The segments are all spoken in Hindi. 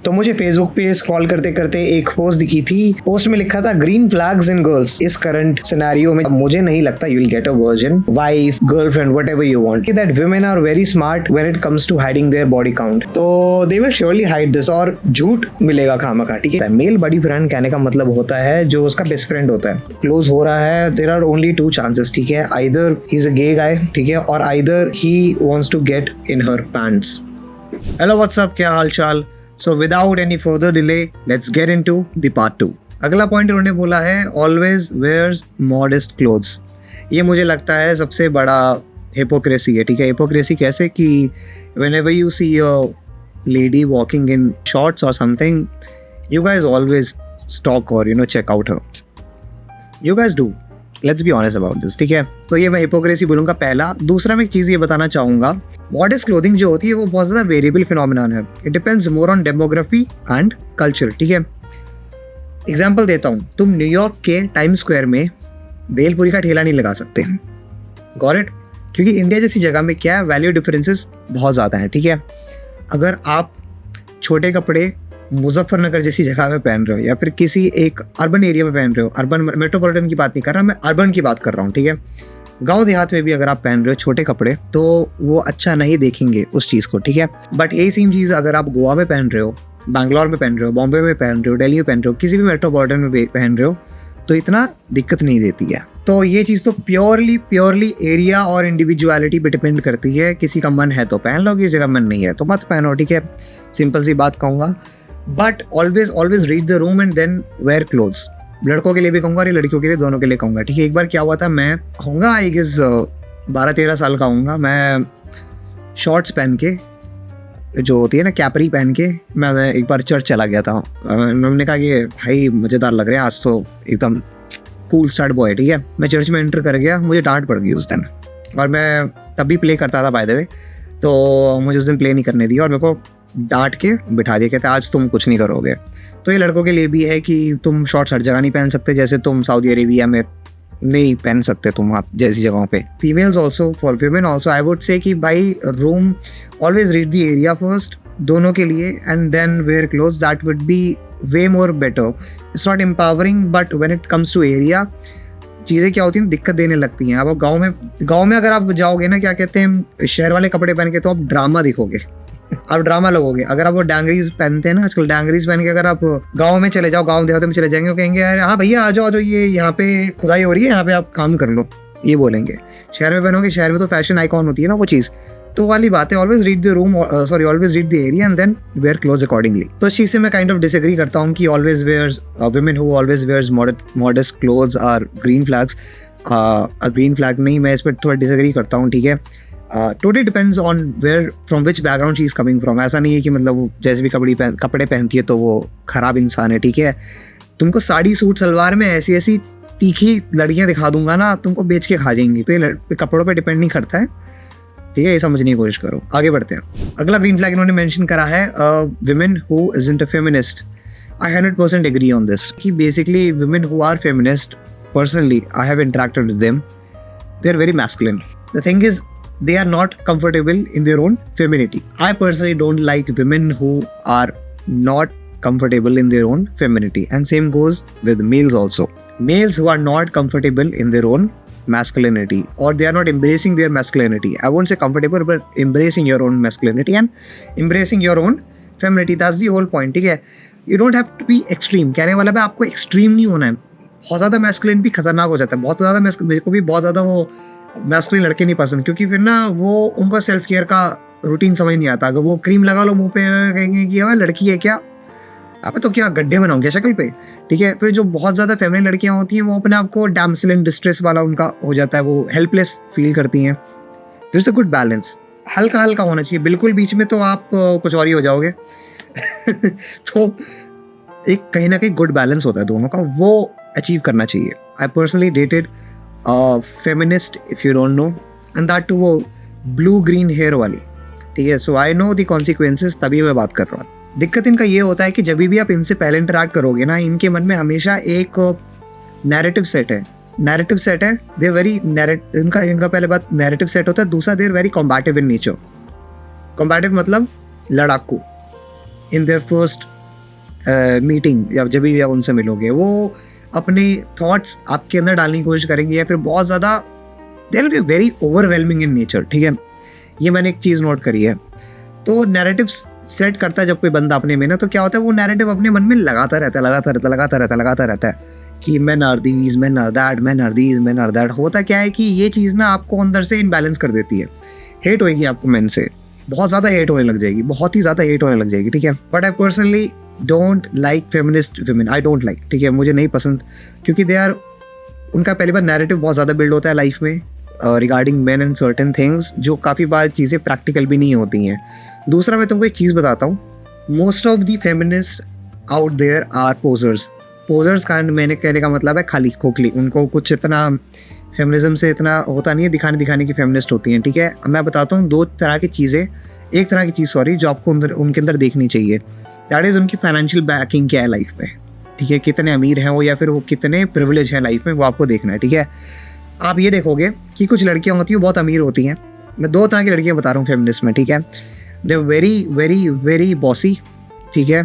तो मुझे फेसबुक पे स्क्रॉल करते करते एक पोस्ट दिखी थी। पोस्ट में लिखा था ग्रीन फ्लैग्स इन गर्ल्स। इस करंट सिनेरियो में मुझे नहीं लगता you will get a virgin wife, girlfriend, whatever you want. That women are very smart when it comes to hiding their body count. तो they will surely hide this और झूठ मिलेगा खामखा, ठीक है। मेल बॉडी फ्रेंड कहने का मतलब होता है जो उसका बेस्ट फ्रेंड होता है, क्लोज हो रहा है। There are only two chances, ठीक है। आइदर ही इज अ गे गाय, ठीक है, और either he wants to get in her pants. Hello what's up, क्या हाल चाल। So without any further delay let's get into the part 2। अगला पॉइंट उन्होंने बोला है ऑलवेज वेयर्स मॉडेस्ट क्लोथ्स। ये मुझे लगता है सबसे बड़ा हिपोक्रेसी है, ठीक है। हिपोक्रेसी कैसे कि whenever you see a lady walking in shorts और something, you guys always stalk or check out her. You guys do. Let's be honest about this, ठीक है। तो ये मैं हिपोक्रेसी बोलूँगा पहला। दूसरा मैं एक चीज़ ये बताना चाहूँगा, मॉडेस्ट क्लोथिंग जो होती है वो बहुत ज़्यादा वेरिएबल फिनोमिनन है। It depends more on demography and culture, ठीक है। एग्जाम्पल देता हूँ, तुम न्यूयॉर्क के टाइम स्क्वायर में भेलपूरी का ठेला नहीं लगा सकते, गॉट इट, क्योंकि इंडिया जैसी जगह में क्या है, वैल्यू डिफरेंसेस बहुत ज़्यादा हैं, ठीक है। अगर आप छोटे कपड़े मुजफ्फरनगर जैसी जगह में पहन रहे हो या फिर किसी एक अर्बन एरिया में पहन रहे हो, अर्बन मेट्रोपॉलिटन की बात नहीं कर रहा मैं, अर्बन की बात कर रहा हूँ, ठीक है। गांव देहात में भी अगर आप पहन रहे हो छोटे कपड़े तो वो अच्छा नहीं देखेंगे उस चीज़ को, ठीक है। बट यही सेम चीज़ अगर आप गोवा में पहन रहे हो, बैंगलोर में पहन रहे हो, बॉम्बे में पहन रहे हो, दिल्ली में पहन रहे हो, किसी भी मेट्रोपॉलिटन में पहन रहे हो तो इतना दिक्कत नहीं देती है। तो ये चीज़ तो प्योरली एरिया और इंडिविजुअलिटी पे डिपेंड करती है। किसी का मन है तो पहन लो, किसी का मन नहीं है तो मत पहनो, ठीक है। सिंपल सी बात कहूँगा। But always read the room and then wear clothes. लड़कों के लिए भी कहूँगा और लड़कियों के लिए, दोनों के लिए कहूँगा, ठीक है। एक बार क्या हुआ था, मैं होऊंगा आई गेस 12-13 साल का होऊंगा, मैं शॉर्ट्स पहन के, जो होती है ना कैपरी पहन के, मैं एक बार चर्च चला गया था। उन्होंने कहा कि भाई मज़ेदार लग रहे हैं आज तो, एकदम कूल स्टार्ट बॉय, ठीक है। मैं चर्च में एंटर कर गया, मुझे डांट पड़ गई उस दिन, और मैं तब भी प्ले करता था बाय द वे, तो मुझे उस दिन प्ले नहीं करने दिया और मेरे को डांट के बिठा दिया, कहते आज तुम कुछ नहीं करोगे। तो ये लड़कों के लिए भी है कि तुम शॉर्ट्स हर जगह नहीं पहन सकते, जैसे तुम सऊदी अरेबिया में नहीं पहन सकते तुम आप जैसी जगहों पे। Females also, for women also I would say कि by room always read the area first, दोनों के लिए, and then wear clothes. That would be way more better. It's not empowering but when it comes to area चीज़ें क्या होती हैं, दिक्कत देने लगती हैं। अब गाँव में अगर आप जाओगे ना, क्या कहते हैं, शहर वाले कपड़े पहन के, तो आप ड्रामा दिखोगे, आप ड्रामा लगोगे। अगर आप वो डांगरीज पहनते हैं ना आजकल, डांगरीज पहन के अगर आप गांव में चले जाओ, गांव देहात में चले जाएंगे, वो कहेंगे यार हाँ भैया आ जाओ, ये यहाँ पे खुदाई हो रही है, यहाँ पे आप काम कर लो, ये बोलेंगे। शहर में पहनोगे, शहर में तो फैशन आइकॉन होती है ना वो चीज़, तो वाली बात है। Always read the room, always read the area and then wear clothes accordingly. तो इस चीज़ से मैं काइंड ऑफ डिसएग्री करता हूँ कि always wears women who always wears modest clothes are green flags. Green flag नहीं, मैं इस पर थोड़ा डिसएग्री करता हूँ, ठीक है। Totally depends on where from which background she is coming from. ऐसा नहीं है कि मतलब वो जैसे भी कपड़े पहनती है तो वो ख़राब इंसान है, ठीक है। तुमको साड़ी सूट सलवार में ऐसी तीखी लड़कियां दिखा दूंगा ना, तुमको बेच के खा जाएंगी। तो ये कपड़ों पे डिपेंड नहीं करता है, ठीक है। ये समझने की कोशिश करो। आगे बढ़ते हैं। अगला ग्रीन फ्लैग इन्होंने मेंशन करा है women who isn't a feminist. I 100% agree on this कि basically women who are feminist, personally I have interacted with them, they are very masculine. The thing is they are not comfortable in their own femininity. I personally don't like women who are not comfortable in their own femininity, and same goes with males also. Males who are not comfortable in their own masculinity, or they are not embracing their masculinity. I won't say comfortable, but embracing your own masculinity and embracing your own femininity. That's the whole point, ठीक है। You don't have to be extreme. कहने वाला है आपको extreme नहीं होना है। बहुत ज़्यादा masculine भी खतरनाक हो जाता है। बहुत ज़्यादा मेरे को भी बहुत ज़्यादा वो मैस्कुलिन लड़के नहीं पसंद, क्योंकि फिर ना वो उनका सेल्फ केयर का रूटीन समझ नहीं आता। अगर वो क्रीम लगा लो मुंह पे, कहेंगे कि यार लड़की है क्या, अब तो क्या गड्ढे बनाओगे शक्ल पे, ठीक है। फिर जो बहुत ज़्यादा फेमिनिन लड़कियां होती हैं वो अपने आप को डैमसेल इन डिस्ट्रेस वाला उनका हो जाता है, वो हेल्पलेस फील करती हैं। There is a good balance, हल्का हल्का होना चाहिए, बिल्कुल बीच में तो आप कुछ और ही हो जाओगे। तो एक कहीं ना कहीं गुड बैलेंस होता है दोनों का, वो अचीव करना चाहिए। I personally dated feminist, if you don't know, and that too वो ब्लू ग्रीन हेयर वाली, ठीक है। So I know the consequences, तभी मैं बात कर रहा हूँ। दिक्कत इनका ये होता है कि जब भी आप इनसे पहले इंटरेक्ट करोगे ना, इनके मन में हमेशा एक नैरेटिव सेट है, दे वेरी इनका पहले बात नैरेटिव सेट होता है। दूसरा, they are very combative in nature. Combative मतलब लड़ाकू इन देयर फर्स्ट मीटिंग या जब भी आप उनसे मिलोगे, वो अपने थॉट्स आपके अंदर डालने की कोशिश करेंगे या फिर बहुत ज़्यादा they will be very overwhelming in nature, ठीक है। ये मैंने एक चीज़ नोट करी है। तो नैरेटिव सेट करता है जब कोई बंदा अपने में ना, तो क्या होता है वो नैरेटिव अपने मन में लगाता रहता है कि men are these, men are that, men are these, men are that। होता क्या है कि ये चीज़ ना आपको अंदर से इनबैलेंस कर देती है। हेट होएगी आपको मेन से, बहुत ज़्यादा हेट होने लग जाएगी, बहुत ही ज़्यादा हेट होने लग जाएगी, ठीक है। But I personally don't like feminist women, I don't like, ठीक है, मुझे नहीं पसंद, क्योंकि दे आर, उनका पहली बार नैरेटिव बहुत ज़्यादा बिल्ड होता है लाइफ में regarding man and certain things, जो काफ़ी बार चीज़ें प्रैक्टिकल भी नहीं होती हैं। दूसरा, मैं तुमको एक चीज़ बताता हूँ, most of the feminist out there are posers. Posers का मैंने कहने का मतलब है खाली खोखली, उनको कुछ इतना फेमिनिज्म से इतना होता नहीं है, दिखाने की फेमिनिस्ट होती हैं, ठीक है। मैं बताता हूँ दो तरह की चीज़ें, एक तरह की चीज़ सॉरी, जो आपको उनके अंदर देखनी चाहिए, दैट इज़ उनकी फाइनेंशियल बैकिंग क्या है लाइफ में, ठीक है, कितने अमीर हैं वो या फिर वो कितने प्रिविलेज हैं लाइफ में, वो आपको देखना है, ठीक है। आप ये देखोगे कि कुछ लड़कियाँ होती हैं बहुत अमीर होती हैं, मैं दो तरह की लड़कियाँ बता रहा हूँ फेमिनिस्ट में, ठीक है। They very very very bossy, ठीक है,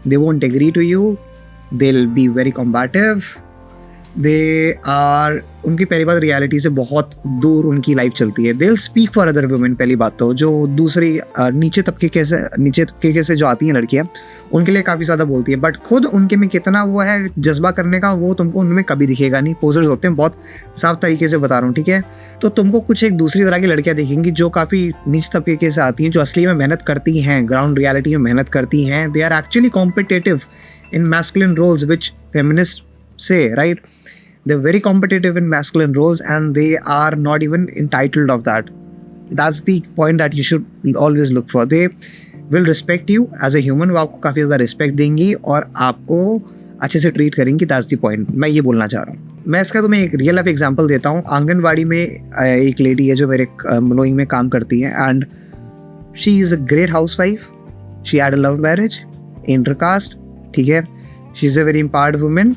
they won't agree to you, they'll be very combative, they are, उनकी पहली बात रियलिटी से बहुत दूर उनकी लाइफ चलती है। they'll speak for other women, पहली बात तो जो दूसरी नीचे तबके से जो आती हैं लड़कियाँ, उनके लिए काफ़ी ज़्यादा बोलती है, बट खुद उनके में कितना वो है जज्बा करने का, वो तुमको उनमें कभी दिखेगा नहीं। पोजर्स होते हैं, बहुत साफ तरीके से बता रहा हूँ, ठीक है। तो तुमको कुछ एक दूसरी तरह की लड़कियाँ दिखेंगी जो काफ़ी नीच तबके से आती हैं, जो असली में मेहनत करती हैं, ग्राउंड रियलिटी में मेहनत करती हैं, they are actually competitive in masculine roles, which feminists say, right? They're very competitive in masculine roles and they are not even entitled of that. That's the point that you should always look for. They will respect you as a human, वो आपको काफ़ी ज़्यादा रिस्पेक्ट देंगी और आपको अच्छे से ट्रीट करेंगी। That's the point, मैं ये बोलना चाह रहा हूँ। मैं इसका तुम्हें एक रियल लाइफ एग्जाम्पल देता हूँ। आंगनबाड़ी में एक लेडी है जो मेरे मनोइंग में काम करती है, and she is a great housewife, she had a love marriage, intercaste, ठीक है, she is a very empowered women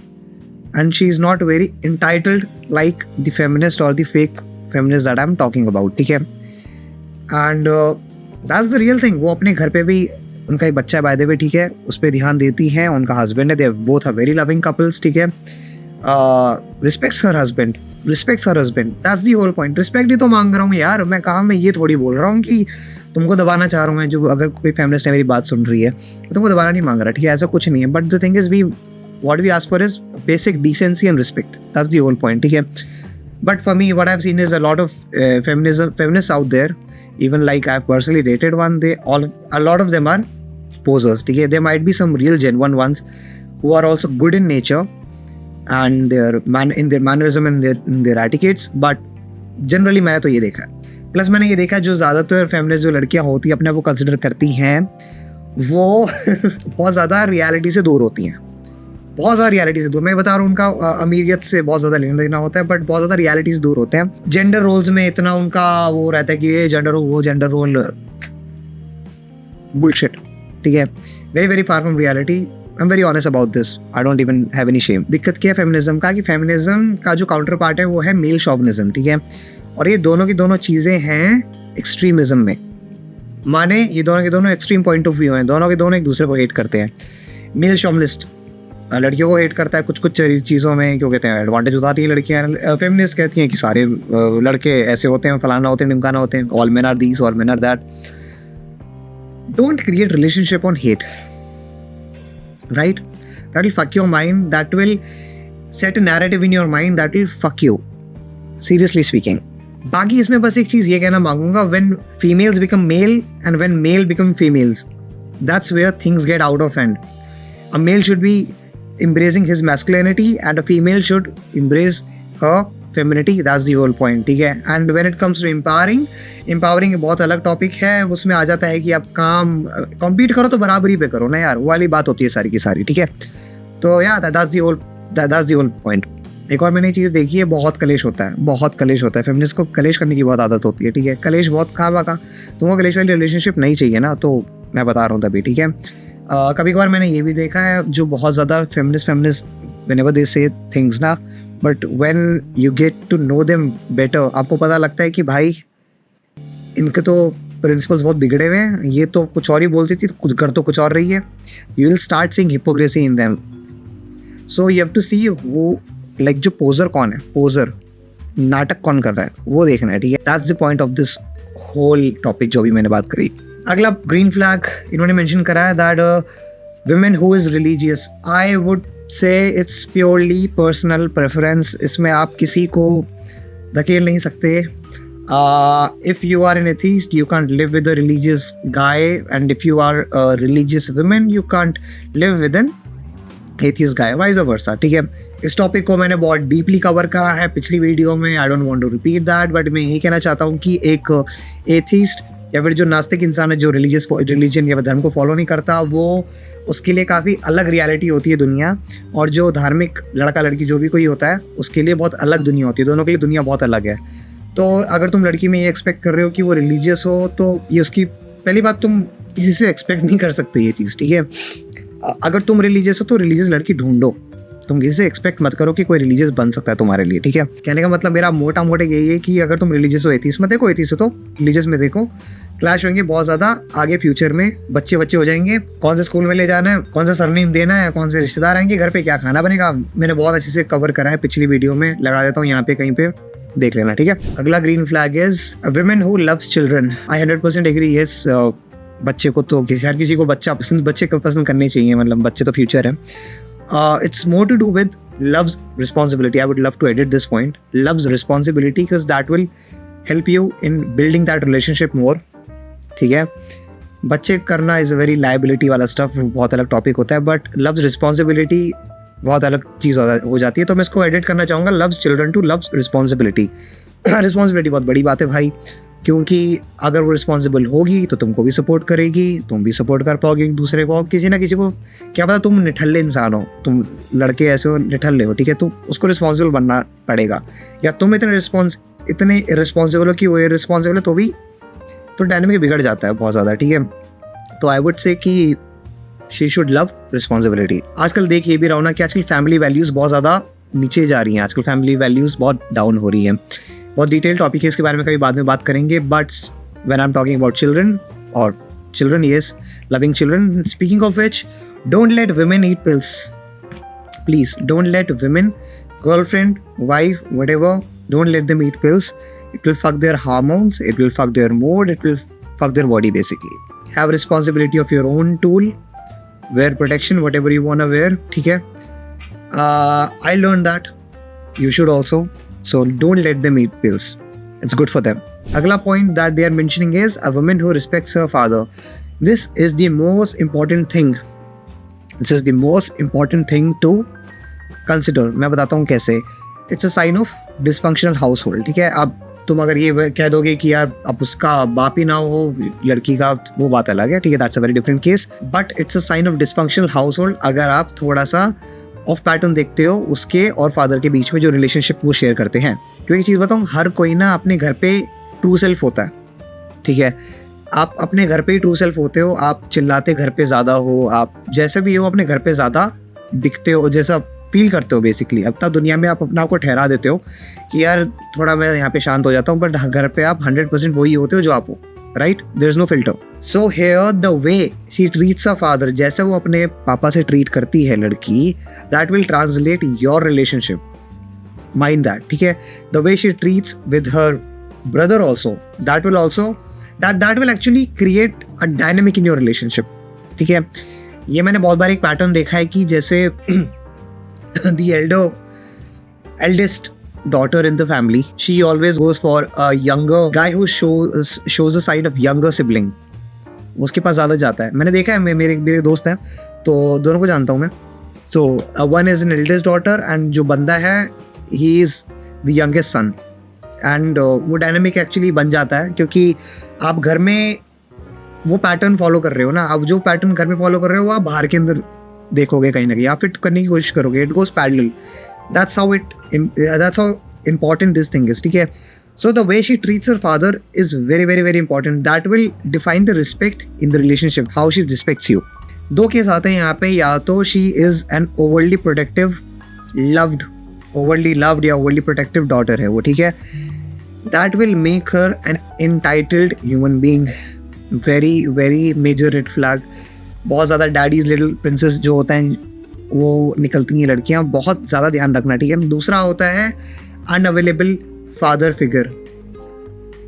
and she is not very entitled like the feminist और the fake feminist that I am talking about, ठीक है। And that's the real thing. वो अपने घर पे भी, उनका एक बच्चा है बाय द वे, ठीक है, उस पर ध्यान देती हैं, उनका हस्बैंड है, they both are very loving couples, ठीक है। Respects her husband, that's the whole point. Respect ही तो मांग रहा हूँ यार, मैं कहा, मैं ये थोड़ी बोल रहा हूँ कि तुमको दबाना चाह रहा हूँ मैं, जो अगर कोई फेमिनिस्ट है मेरी बात सुन रही है तो तुमको दबाना नहीं मांग रहा, ठीक है, ऐसा कुछ नहीं है। But the thing is we what we ask for is basic decency and respect, that's the whole point, ठीक है। But for me what I have seen is a lot of feminists out there, even like I've personally dated one, a lot of them are posers, ठीक है। There might be some real genuine ones who are also good in nature and in their mannerism and in their etiquettes, but generally मैंने तो ये देखा है। प्लस मैंने ये देखा जो ज़्यादातर फेमिनिस्ट जो लड़कियां होती हैं अपने आप को कंसिडर करती हैं, वो बहुत ज़्यादा रियलिटी से दूर होती हैं, बहुत ज़्यादा रियलिटी से दूर। मैं बता रहा हूँ उनका अमीरियत से बहुत ज़्यादा लेना देना होता है, बट बहुत ज़्यादा रियलिटी से दूर होते हैं। जेंडर रोल्स में इतना उनका वो रहता है कि ये जेंडर रोल, वो जेंडर रोल, बुलशिट, ठीक है, very very far from reality. I am very honest about this, I don't even have any shame. दिक्कत क्या है फेमिनिज्म का, कि फेमिनिज्म का जो काउंटर पार्ट है वो है मेल शॉविनिज्म, ठीक है। और ये दोनों की दोनों चीज़ें हैं एक्सट्रीमिज्म में, माने ये दोनों के दोनों एक्सट्रीम पॉइंट ऑफ व्यू हैं, दोनों के दोनों एक दूसरे को हेट करते हैं। मेल शॉविनिस्ट लड़कियों को हेट करता है कुछ कुछ चीज़ों में, क्यों कहते हैं एडवांटेज उठाती हैं लड़कियाँ। फेमिनिस्ट कहती हैं कि सारे लड़के ऐसे होते हैं, फलाना होते हैं, ढिमकाना होते हैं, all men are these, all men are that. Don't create relationship on hate, right? That will fuck your mind, that will set a narrative in your mind that will fuck you, seriously speaking. बाकी इसमें बस एक चीज़ ये कहना मांगूंगा, when females become male and when male become females, that's where things get out of hand. A male should be embracing his masculinity and a female should embrace her femininity, that's the whole point, ठीक है। and when it comes to empowering बहुत अलग टॉपिक है, उसमें आ जाता है कि आप compete करो तो बराबरी पे करो ना यार, वो वाली बात होती है सारी की सारी, ठीक है। तो यार that's the whole point। एक और मैंने चीज़ देखी है, बहुत कलेश होता है फेमिनिस्ट को, कलेश करने की बहुत आदत होती है, ठीक है। कलेश बहुत कहाँ तुमको कलेश वाली रिलेशनशिप नहीं चाहिए ना, तो मैं बता रहा हूँ तभी, ठीक है। कभी कभार मैंने ये भी देखा है जो बहुत ज़्यादा feminist whenever they say things ना, but when you get to know them better, आपको पता लगता है कि भाई इनके तो प्रिंसिपल्स बहुत बिगड़े हुए हैं, ये तो कुछ और ही बोलती थी, कुछ कर तो कुछ और रही है. You will start seeing hypocrisy in them. So you have to see वो लाइक जो पोजर कौन है, पोजर नाटक कौन कर रहा है, वो देखना है. ठीक है, that's the point of this whole topic जो भी मैंने बात करी. अगला ग्रीन फ्लैग इन्होंने मेंशन करा है that women who is religious. I would say it's purely personal preference. इसमें आप किसी को धकेल नहीं सकते. If you are an atheist, you can't live with a religious guy, and if you are a religious woman, you can't live with an atheist guy, vice versa. ठीक है, इस टॉपिक को मैंने बहुत डीपली कवर करा है पिछली वीडियो में. I don't want to repeat that, but मैं यही कहना चाहता हूँ कि एक एथिस्ट या फिर जो नास्तिक इंसान है, जो रिलीजन या धर्म को फॉलो नहीं करता, वो उसके लिए काफ़ी अलग रियलिटी होती है दुनिया. और जो धार्मिक लड़का लड़की जो भी कोई होता है, उसके लिए बहुत अलग दुनिया होती है. दोनों के लिए दुनिया बहुत अलग है. तो अगर तुम लड़की में ये एक्सपेक्ट कर रहे हो कि वो रिलीजियस हो, तो ये उसकी पहली बात, तुम किसी से एक्सपेक्ट नहीं कर सकते ये चीज़. ठीक है, अगर तुम रिलीजियस हो तो रिलीजियस लड़की ढूंढो. तुम किसी से एक्सपेक्ट मत करो कि कोई रिलीजियस बन सकता है तुम्हारे लिए. ठीक है, कहने का मतलब मेरा मोटा मोटा यही है कि अगर तुम रिलीजियस हो, एथिस्ट मत देखो, एथिस्ट हो तो रिलीजियस में देखो. क्लैश होंगे बहुत ज़्यादा आगे फ्यूचर में. बच्चे हो जाएंगे, कौन से स्कूल में ले जाना है, कौन सा सरनेम देना है, कौन से रिश्तेदार आएंगे घर पे, क्या खाना बनेगा, मैंने बहुत अच्छे से कवर करा है पिछली वीडियो में. लगा देता हूँ यहाँ पे कहीं पे, देख लेना. ठीक है, अगला green flag is women who loves children. I 100% agree. Yes, बच्चे को तो हर किसी को बच्चे को पसंद करने चाहिए. मतलब बच्चे तो फ्यूचर है. It's more to do with love's responsibility. I would love to edit this point. Love's responsibility, because that will help you in building that relationship more. ठीक है, बच्चे करना इज़ अ वेरी लाइबिलिटी वाला स्टफ, बहुत अलग टॉपिक होता है. बट लव्स रिस्पॉन्सिबिलिटी बहुत अलग चीज़ हो जाती है. तो मैं इसको एडिट करना चाहूँगा, loves children to loves responsibility. Responsibility बहुत बड़ी बात है भाई, क्योंकि अगर वो रिस्पॉन्सिबल होगी तो तुमको भी सपोर्ट करेगी, तुम भी सपोर्ट कर पाओगे एक दूसरे को. किसी ना किसी को क्या पता तुम निठल्ले इंसान हो, तुम लड़के ऐसे हो निठल्ले हो. ठीक है, तो उसको रिस्पॉन्सिबल बनना पड़ेगा. या तुम इतने रिस्पॉन्सिबल हो कि वो इररिस्पॉन्सिबल है, तो भी तो डायनामिक बिगड़ जाता है बहुत ज़्यादा. ठीक है, तो आई वुड से कि शी शुड लव रिस्पॉन्सिबिलिटी. आजकल देख ये भी रहा हूँ ना कि आजकल फैमिली वैल्यूज़ बहुत ज़्यादा नीचे जा रही हैं. आजकल फैमिली वैल्यूज़ बहुत डाउन हो रही हैं. बहुत डिटेल टॉपिक है, इसके बारे में कभी बाद में बात करेंगे. But when I am talking about children और children, yes, loving children. Speaking of which, don't let women eat pills. Please don't let women, girlfriend, wife, whatever, don't let them eat pills. It will fuck their hormones, it will fuck their mood, it will fuck their body basically. Have responsibility of your own tool, wear protection, whatever you wanna wear. ठीक है, I learned that, you should also. So don't let them eat pills, it's good for them. अगला point that they are mentioning is a woman who respects her father. This is the most important thing. This is the most important thing to consider. मैं बताता हूँ कैसे. It's a sign of dysfunctional household. ठीक है, अब तुम अगर ये कह दोगे कि यार अब उसका बाप ही ना हो लड़की का, वो बात अलग है. ठीक है, that's a very different case. But it's a sign of dysfunctional household अगर आप थोड़ा सा ऑफ पैटर्न देखते हो उसके और फादर के बीच में जो रिलेशनशिप वो शेयर करते हैं. क्योंकि एक चीज़ बताऊँ, हर कोई ना अपने घर पे ट्रू सेल्फ होता है. ठीक है, आप अपने घर पे ही ट्रू सेल्फ होते हो. आप चिल्लाते घर पे ज़्यादा हो, आप जैसे भी हो अपने घर पे ज़्यादा दिखते हो, जैसा फील करते हो बेसिकली. अब तक दुनिया में आप अपने आप को ठहरा देते हो कि यार थोड़ा मैं यहाँ पे शांत हो जाता हूँ, बट घर पे आप 100% वही होते हो जो आप हो. Right, there is no filter. So here the way she treats a father, जैसे वो अपने पापा से ट्रीट करती है लड़की, that will translate your relationship. Mind that. ठीक है, the way she treats with her brother also, that will actually create a dynamic in your relationship. ठीक है, ये मैंने बहुत बार एक पैटर्न देखा है कि जैसे the eldest daughter in the family, she always goes for a younger guy who shows a sign of younger sibling. उसके पास ज़्यादा जाता है. मैंने देखा है, मेरे दोस्त हैं तो दोनों को जानता हूँ मैं. So one is an eldest daughter and जो बंदा है he is the youngest son. And वो डायनामिक एक्चुअली बन जाता है क्योंकि आप घर में वो पैटर्न फॉलो कर रहे हो ना. अब जो पैटर्न घर में फॉलो कर रहे हो वो आप बाहर के अंदर देखोगे कहीं ना कहीं, आप फिट करने की कोशिश करोगे. It goes parallel. That's how important this thing is. ठीक है, so the way she treats her father is very very very important. That will define the respect in the relationship, how she respects you. दो केस आते हैं यहाँ पे, या तो she is an overly protective loved या ओवरली प्रोटेक्टिव डॉटर है वो. ठीक है, that will make her an entitled human being. Very very major red flag. बहुत ज़्यादा डैडीज लिटिल प्रिंसेस जो होता है वो निकलती हैं लड़कियां, बहुत ज़्यादा ध्यान रखना, ठीक है. दूसरा होता है अनअवेलेबल फादर फिगर,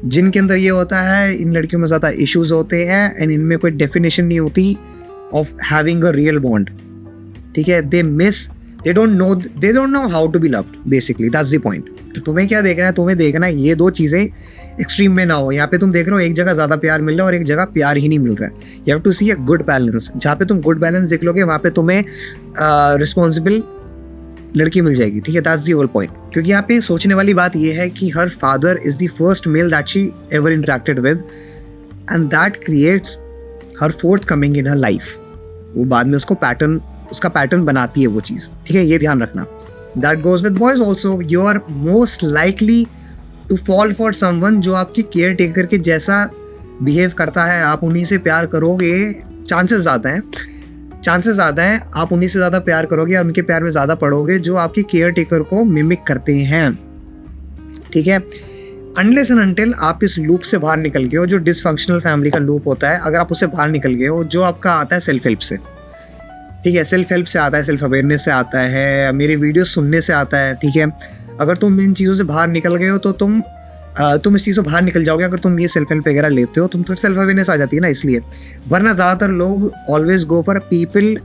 जिनके अंदर ये होता है इन लड़कियों में ज़्यादा इश्यूज होते हैं एंड इनमें कोई डेफिनेशन नहीं होती of having a real bond, ठीक है. They don't know how to be loved, basically that's the point. तो तुम्हें क्या देखना है, तुम्हें देखना है ये दो चीज़ें एक्सट्रीम में ना हो. यहाँ पे तुम देख रहे हो एक जगह ज़्यादा प्यार मिल रहा है और एक जगह प्यार ही नहीं मिल रहा है. You have to see a good balance. जहाँ पे तुम गुड बैलेंस देख लोगे वहाँ पे तुम्हें रिस्पॉन्सिबल लड़की मिल जाएगी, ठीक है. That's the whole point. क्योंकि यहाँ पे सोचने वाली बात ये है कि her father is the first male that she ever interacted with and that creates her forth coming in her life. वो बाद में उसका पैटर्न बनाती है वो चीज़, ठीक है. ये ध्यान रखना. That goes with boys also. You are most likely to fall for someone जो आपकी केयर टेकर के जैसा बिहेव करता है. आप उन्हीं से प्यार करोगे, चांसेस ज़्यादा हैं आप उन्हीं से ज़्यादा प्यार करोगे और उनके प्यार में ज़्यादा पड़ोगे जो आपकी केयर टेकर को मिमिक करते हैं, ठीक है. अनलेस एंड अनटिल आप इस लूप से बाहर निकल गए हो, जो डिसफंक्शनल फैमिली का लूप होता है, अगर आप उससे बाहर निकल गए हो, जो आपका आता है सेल्फ हेल्प से, ठीक है. सेल्फ हेल्प से आता है, सेल्फ अवेयरनेस से आता है, मेरी वीडियो सुनने से आता है, ठीक है. अगर तुम इन चीज़ों से बाहर निकल गए हो तो तुम इस चीज़ से बाहर निकल जाओगे. अगर तुम ये सेल्फ हेल्प वगैरह लेते हो तुम तो सेल्फ अवेयरनेस आ जाती है ना, इसलिए. वरना ज़्यादातर लोग always go for people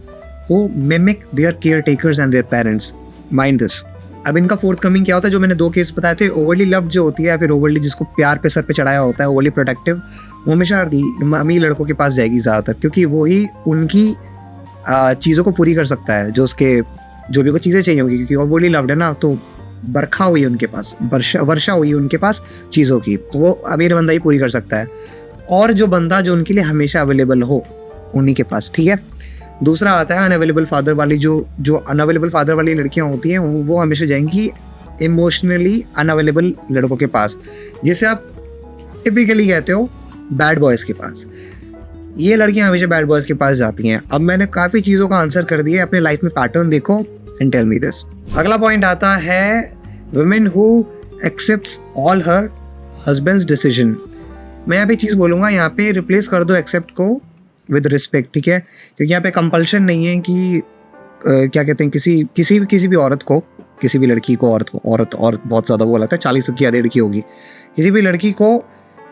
who mimic their caretakers and their parents. Mind this. अब इनका फोर्थ कमिंग क्या होता है, जो मैंने दो केस बताए थे. ओवरली लव जो होती है, फिर ओवरली जिसको प्यार पे सर पे चढ़ाया होता है, ओवरली प्रोटेक्टिव, वो हमेशा अमीर लड़कों के पास जाएगी ज़्यादातर, क्योंकि वही उनकी चीज़ों को पूरी कर सकता है, जो भी कोई चीज़ें चाहिए होगी. क्योंकि ओवरली लव्ड है ना, तो बरखा हुई उनके पास, वर्षा हुई उनके पास चीज़ों की, वो अमीर बंदा ही पूरी कर सकता है. और जो बंदा जो उनके लिए हमेशा अवेलेबल हो उन्हीं के पास, ठीक है. दूसरा आता है अनअवेलेबल फादर वाली. जो अनअवेलेबल फादर वाली लड़कियां होती हैं वो हमेशा जाएंगी इमोशनली अनअवेलेबल लड़कों के पास, जिसे आप टिपिकली कहते हो बैड बॉयज़ के पास. ये लड़कियां हमेशा बैड बॉयज़ के पास जाती हैं. अब मैंने काफ़ी चीज़ों का आंसर कर दिया. अपने लाइफ में पैटर्न देखो एंड टेल मी दिस. अगला पॉइंट आता है women who accepts all her husband's decision. मैं यहाँ पे चीज़ बोलूँगा, यहाँ पे रिप्लेस कर दो एक्सेप्ट को विद रिस्पेक्ट, ठीक है. क्योंकि यहाँ पे कंपल्शन नहीं है कि क्या कहते हैं, किसी भी औरत को, किसी भी लड़की को, औरत बहुत ज़्यादा वो लगता है 40 की आधी लड़की होगी, किसी भी लड़की को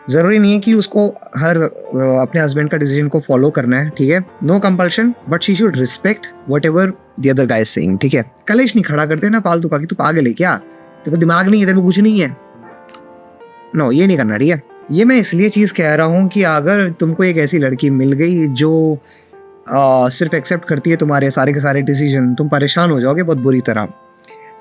ज़रूरी नहीं है कि उसको हर अपने हस्बैंड का डिसीजन को फॉलो करना है, ठीक है. No compulsion, but she should respect whatever the other guy is saying, ठीक है. कलेश नहीं खड़ा करते ना फालतू का कि तू पागल है क्या, तेरे को दिमाग नहीं है, तेरे को कुछ नहीं है. नो, ये नहीं करना, ठीक है. ये मैं इसलिए चीज़ कह रहा हूँ कि अगर तुमको एक ऐसी लड़की मिल गई जो सिर्फ एक्सेप्ट करती है तुम्हारे सारे के सारे डिसीजन, तुम परेशान हो जाओगे बहुत बुरी तरह.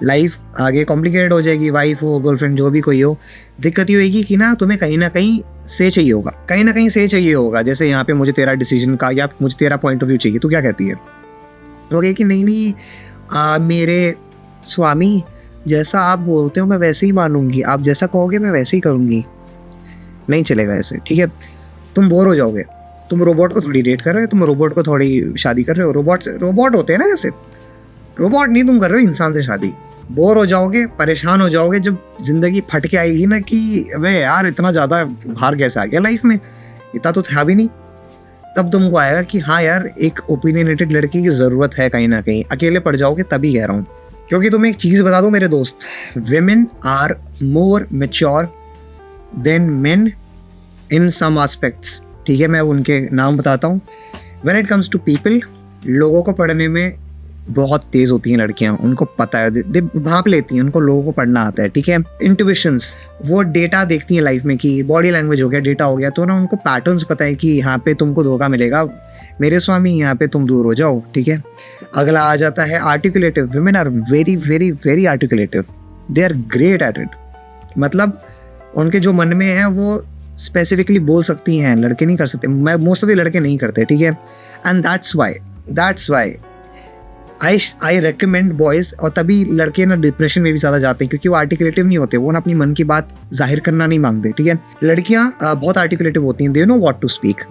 लाइफ आगे कॉम्प्लिकेटेड हो जाएगी. वाइफ हो, गर्लफ्रेंड, जो भी कोई हो, दिक्कत ये होगी कि ना तुम्हें कहीं ना कहीं से चाहिए होगा. जैसे यहाँ पे मुझे तेरा डिसीजन का या मुझे तेरा पॉइंट ऑफ व्यू चाहिए, तो क्या कहती है, तो कहे कि नहीं मेरे स्वामी, जैसा आप बोलते हो मैं वैसे ही मानूंगी, आप जैसा कहोगे मैं वैसे ही करूँगी. नहीं चलेगा ऐसे, ठीक है. तुम बोर हो जाओगे. तुम रोबोट को थोड़ी डेट कर रहे हो, तुम रोबोट को थोड़ी शादी कर रहे हो. रोबोट होते हैं ना, जैसे रोबोट नहीं तुम कर रहे हो इंसान से शादी. बोर हो जाओगे, परेशान हो जाओगे. जब जिंदगी फट के आएगी ना कि अबे यार इतना ज़्यादा भार कैसे आ गया लाइफ में, इतना तो था भी नहीं, तब तुमको आएगा कि हाँ यार एक ओपिनियनेटेड लड़की की ज़रूरत है. कहीं ना कहीं अकेले पड़ जाओगे, तभी कह रहा हूँ. क्योंकि तुम्हें एक चीज़ बता दूँ मेरे दोस्त, women are more mature than men in some aspects, ठीक है. मैं उनके नाम बताता हूँ. When it comes to people, लोगों को पढ़ने में बहुत तेज़ होती हैं लड़कियाँ. उनको पता है, दे भाप लेती हैं, उनको लोगों को पढ़ना आता है, ठीक है. इंट्यूशंस, वो डेटा देखती हैं लाइफ में कि बॉडी लैंग्वेज हो गया, डेटा हो गया, तो ना उनको पैटर्न्स पता है कि यहाँ पे तुमको धोखा मिलेगा मेरे स्वामी, यहाँ पे तुम दूर हो जाओ, ठीक है. अगला आ जाता है articulative. Women are very very very articulative. They are great at it. मतलब उनके जो मन में है वो स्पेसिफिकली बोल सकती हैं, लड़के नहीं कर सकते. मोस्ट ऑफ द लड़के नहीं करते, ठीक है. And that's why I recommend boys. और तभी लड़के ना डिप्रेशन में भी ज़्यादा जाते हैं, क्योंकि वो आर्टिकुलेटिव नहीं होते, वो ना अपनी मन की बात जाहिर करना नहीं मांगते, ठीक है. लड़कियाँ बहुत आर्टिकुलेटिव होती हैं. They know what to speak.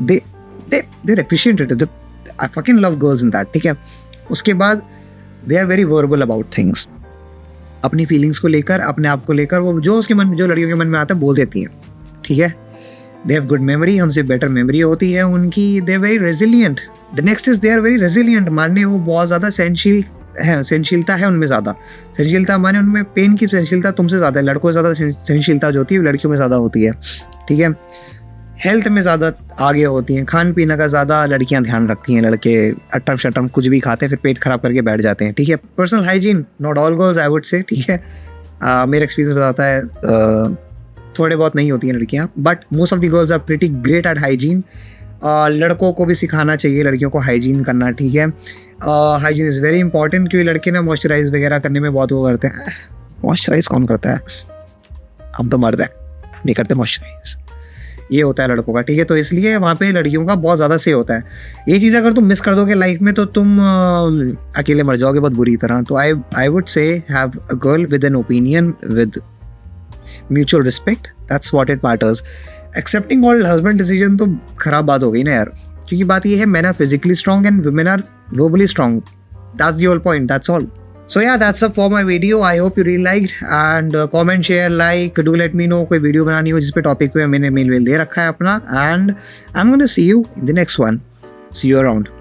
they're efficient at it. I fucking love girls in that, ठीक है. उसके बाद they are very verbal about things. अपनी फीलिंग्स को लेकर, अपने आप को लेकर, वो जो उसके मन, जो लड़कियों के मन में आता है बोल देती हैं, ठीक है। दे हैव गुड मेमोरी, हमसे बेटर मेमोरी होती है उनकी। They are very resilient. The next is they are very resilient, माने वो बहुत ज़्यादा सहनशील है, सहनशीलता है उनमें ज़्यादा। सहनशीलता माने उनमें पेन की सहनशीलता तुमसे ज़्यादा है। लड़कों से ज़्यादा सहनशीलता जो होती है लड़कियों में ज़्यादा होती है, ठीक है। हेल्थ में ज़्यादा आगे होती हैं, खान पीने का ज़्यादा लड़कियां ध्यान रखती हैं। लड़के अटम शटम कुछ भी खाते हैं फिर पेट खराब करके बैठ जाते हैं, ठीक है। Personal hygiene, not all girls I would से, ठीक है। मेरा एक्सपीरियंस बताता है थोड़े बहुत नहीं होती हैं लड़कियां, but most of the girls are pretty great at hygiene. लड़कों को भी सिखाना चाहिए लड़कियों को हाइजीन करना, ठीक है। हाइजीन इज़ वेरी इंपॉर्टेंट, क्योंकि लड़के ना मॉइस्चराइज वगैरह करने में बहुत वो करते हैं। मॉइस्चराइज कौन करता है? हम तो मर्द हैं, नहीं करते मॉइस्चराइज, ये होता है लड़कों का, ठीक है। तो इसलिए वहाँ पे लड़कियों का बहुत ज़्यादा से होता है। ये चीज़ अगर तुम मिस कर दोगे लाइफ में तो तुम अकेले मर जाओगे बहुत बुरी तरह। तो आई वुड से have a girl with an opinion, with mutual respect, that's what it matters. Accepting all husband decision तो खराब बात हो गई ना यार, क्योंकि बात ये है men are physically strong and women are verbally strong, that's the whole point, that's all. So yeah, that's up for my video. I hope you really liked, and comment, share, like, do let me know कोई वीडियो बनानी हो जिस पे टॉपिक पे मैंने मेल दे रखा है अपना, and I'm gonna see you in the next one. See you around.